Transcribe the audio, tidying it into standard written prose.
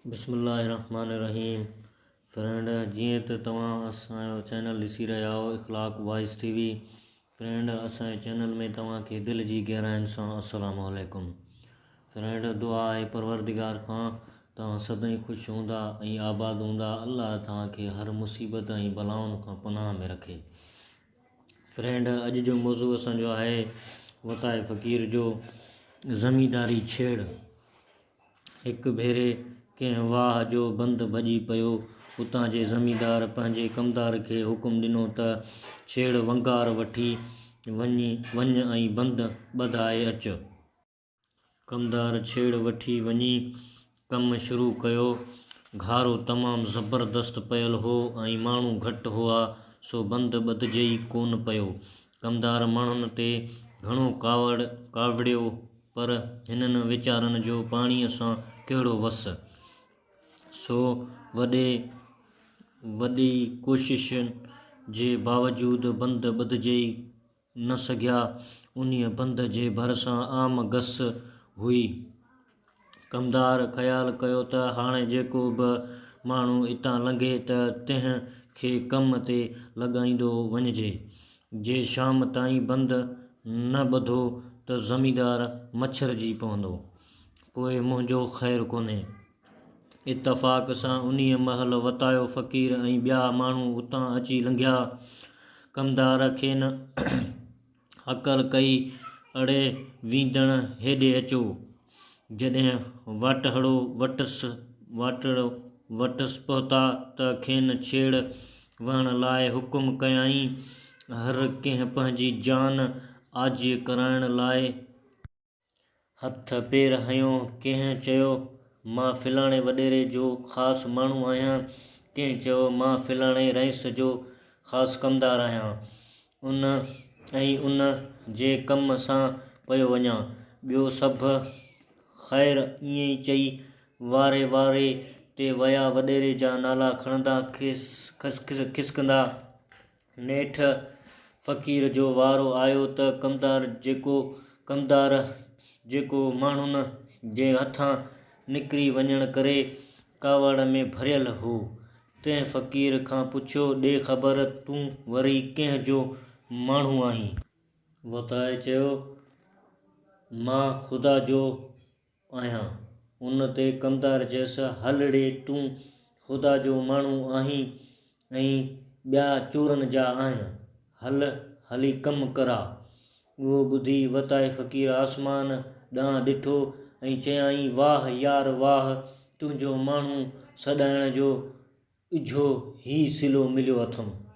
बिस्मिल्लाहिर्रहमानिर्रहीम। फ्रेंड जीअं त तव्हां असांजो चैनल ॾिसी रहिया आहियो इख़लाक़ वॉइस टीवी। फ्रेंड असांजे चैनल में तव्हांखे दिलि जी गहराइनि सां अस्सलामु अलैकुम। फ्रेंड दुआ आहे परवरदिगार खां तव्हां सदाईं ख़ुशि हूंदा ऐं आबाद हूंदा। अल्लाह तव्हांखे हर मुसीबत ऐं बलाउनि खां पनाह में रखे। फ्रेंड अॼु जो मौज़ू असांजो आहे वताए फ़क़ीर जो ज़मींदारी छेड़। हिकु भेरे कंहिं वाह जो बंदि भॼी पियो। उतां जे ज़मींदार पंहिंजे कमदार खे हुकुम ॾिनो त छेड़ वंगार वठी वञ ऐं बंदि ॿधाए अच। कमदार छेड़ वठी वञी कमु शुरू कयो। घारो तमामु ज़बरदस्त पियल हो ऐं माण्हू घटि हुआ, सो बंदि ॿधिजे ई कोन पियो। कमदार माण्हुनि ते घणो कावड़ियो, पर हिननि वीचारनि जो पाणीअ सां कहिड़ो वस। सो वॾी कोशिशुनि जे बावजूदु बंदि ॿधिजे ई न सघिया। उन्हीअ बंदि जे भरिसां आम घस हुई। कमदार ख़्यालु कयो त हाणे जेको बि माण्हू इतां लंघे त तंहिं खे कम ते लॻाईंदो वञिजे। जे शाम ताईं बंदि न ॿधो त ज़मींदार मछरजी पवंदो। पोइ मुंहिंजो ख़ैरु कोन्हे। इतफ़ाक़ सां उन्हीअ महिल वतायो फ़क़ीर ऐं ॿिया माण्हू उतां अची लंघिया। कमदार खेनि हकल कई, अड़े वींदड़ हेॾे अचो। जॾहिं वाटड़ो वटसि पहुता त खेनि छेड़ वहण लाइ हुकुम कयाईं। हर कंहिं पंहिंजी जान आजी कराइण लाइ हथ पेर हंयो। कंहिं चयो मां फ़लाणे वॾेरे जो ख़ासि माण्हू आहियां, कंहिं चयो मां फ़लाणे रईस जो ख़ासि कमदार आहियां उन जे कम सां पियो वञां। ॿियो सभु ख़ैरु ईअं ई चई वारे ते विया। वॾेरे जा नाला खणंदा खिसकंदा। नेठि फ़क़ीर जो वारो आयो त कमदार जेको माण्हुनि जे हथां निकिरी वञण करे कावड़ में भरियल हो, तंहिं फ़क़ीर खां पुछियो, ॾे ख़बर तूं वरी कंहिं जो माण्हू आहीं? वताए चयो, मां ख़ुदा जो आहियां। उन ते कमदार चयसि, हल ॾे तूं ख़ुदा जो माण्हू आहीं ऐं ॿिया चोरनि जा आहिनि, हली कमु करा। उहो ॿुधी वताए फ़क़ीर आसमान ॾांहुं ॾिठो ऐं चयाईं, वाह यार वाह, तुंहिंजो माण्हू सॾाइण जो इझो ई सिलो मिलियो अथमि।